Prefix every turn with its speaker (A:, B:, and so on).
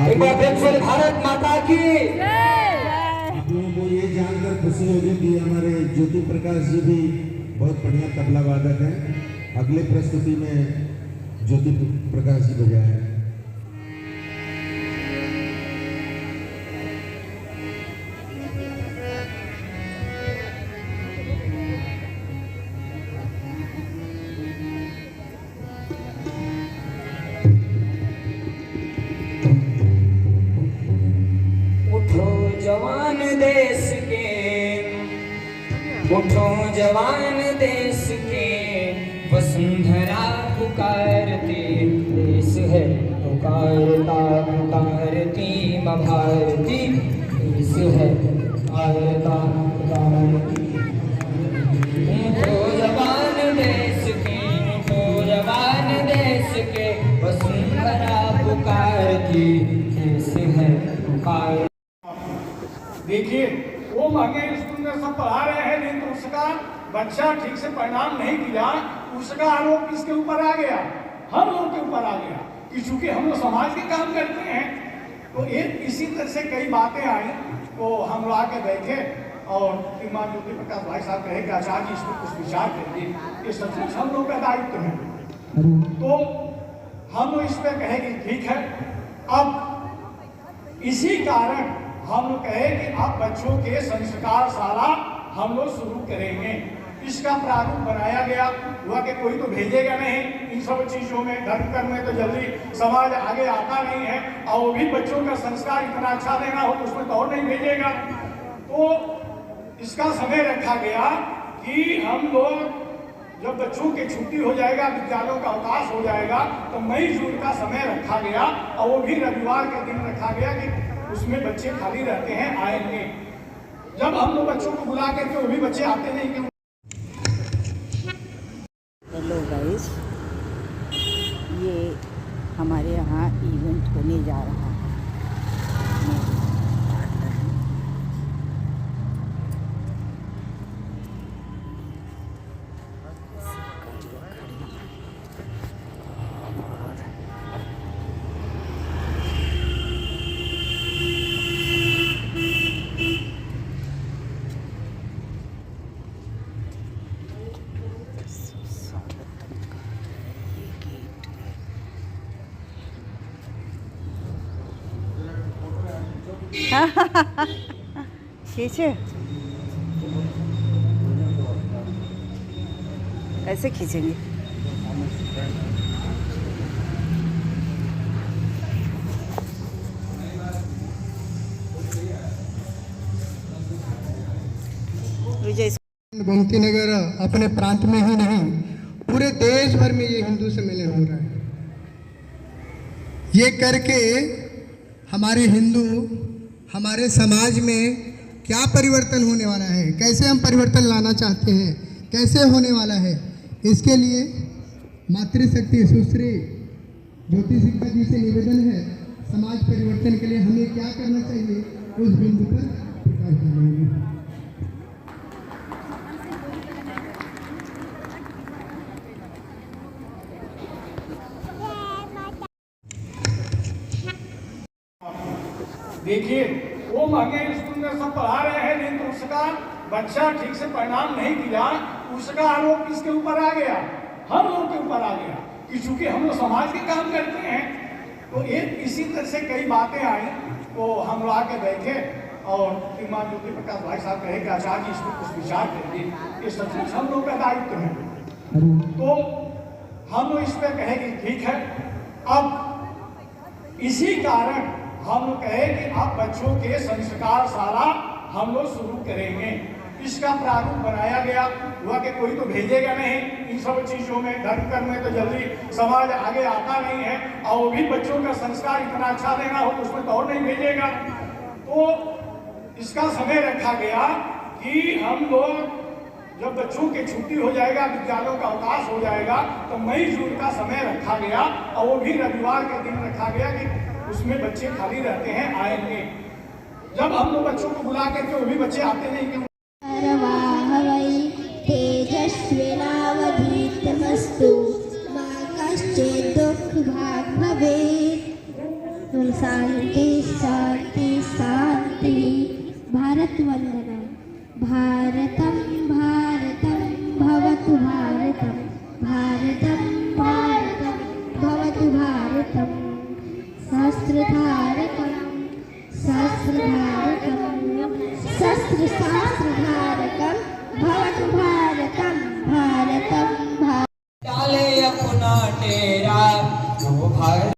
A: एक बार फिर से भारत माता की।
B: आप लोगों को ये जानकर खुशी होगी कि हमारे ज्योति प्रकाश जी भी बहुत बढ़िया तबला वादक हैं। अगले प्रस्तुति में ज्योति प्रकाश जी बजाए।
A: जवान देश के, उठो जवान देश के, वसुंधरा पुकारती देश है पुकारता पुकारती माँ भारती देश है पुकारता पुकारती। उठो जवान देश के, उठो जवान देश के, वसुंधरा पुकारती देश है पुकार।
C: देखिए वो महंगे स्कूल में सब पढ़ा रहे हैं, लेकिन उसका बच्चा ठीक से परिणाम नहीं दिया, उसका आरोप किसके ऊपर आ गया? हम लोग के ऊपर आ गया कि चूंकि हम लोग समाज के काम करते हैं। तो एक इसी तरह से कई बातें आई, तो हम लोग आके बैठे और श्रीमान ज्योति प्रकाश भाई साहब कहे कि आचार्य जी इस पर कुछ विचार करिए, ये सचमुच हम लोग का दायित्व है। तो हम लोग इस पर कहे कि ठीक है, अब इसी कारण हम लोग कहे कि अब बच्चों के संस्कारशाला हम लोग शुरू करेंगे। इसका प्रारूप बनाया गया, हुआ कि कोई तो भेजेगा नहीं इन सब चीजों में, धर्म कर्म में तो जल्दी समाज आगे आता नहीं है, और वो भी बच्चों का संस्कार इतना अच्छा देना हो तो उसमें तो और नहीं भेजेगा। तो इसका समय रखा गया कि हम लोग जब बच्चों की छुट्टी हो जाएगा, विद्यालयों का अवकाश हो जाएगा, तो मई जून का समय रखा गया, और वो भी रविवार का दिन रखा गया कि उसमें बच्चे खाली रहते हैं, आएंगे। जब हम लोग बच्चों को बुला करके वो भी बच्चे आते नहीं कि।
D: हेलो गाइस, ये हमारे यहाँ इवेंट होने जा रहा है। खींचे कैसे खींचेंगे?
E: गोमती नगर अपने प्रांत में ही नहीं, पूरे देश भर में ये हिंदू सम्मेलन हो रहा है। ये करके हमारे हिंदू, हमारे समाज में क्या परिवर्तन होने वाला है, कैसे हम परिवर्तन लाना चाहते हैं, कैसे होने वाला है, इसके लिए मातृशक्ति सुश्री ज्योति सिंह जी से निवेदन है, समाज परिवर्तन के लिए हमें क्या करना चाहिए उस बिंदु पर प्रकाश डालेंगे।
C: देखिए वो महंगे स्कूल में सब पढ़ा रहे हैं, लेकिन उसका बच्चा ठीक से परिणाम नहीं दिया, उसका आरोप किसके ऊपर आ गया? हम लोग के ऊपर आ गया कि चूंकि हम लोग समाज के काम करते हैं। तो एक इसी तरह से कई बातें आई, तो हम लोग आके बैठे और श्रीमान ज्योति प्रकाश भाई साहब कहे कि आचार्य जी इस पर कुछ विचार करिए, ये सचमुच हम लोग का दायित्व है। तो हम लोग इस पर कहे कि ठीक है, अब इसी कारण हम लोग कहे कि अब बच्चों के संस्कारशाला हम लोग शुरू करेंगे। इसका प्रारूप बनाया गया, हुआ कि कोई तो भेजेगा नहीं इन सब चीजों में, धर्म कर्म में तो जल्दी समाज आगे आता नहीं है, और वो भी बच्चों का संस्कार इतना अच्छा देना हो तो उसमें तो और नहीं भेजेगा। तो इसका समय रखा गया कि हम लोग जब बच्चों की छुट्टी हो जाएगा, विद्यालयों का अवकाश हो जाएगा, तो मई जून का समय रखा गया, और वो भी रविवार का दिन रखा गया कि उसमें बच्चे खाली रहते हैं, आएंगे। जब हम लोग बच्चों को बुला करके वो भी बच्चे आते नहीं कि।
F: तेजस्विनावधीतमस्तु मा कश्चित् दुःखभाग् भवेत्। शांति शांति शांति। भारत वंदनम। भारतम भारतम भवतु भारतम, भारतम भारतम भवतु भारतम। शस्त्रधारकम शस्त्रधारकम शस्त्र शास्त्रधारकम।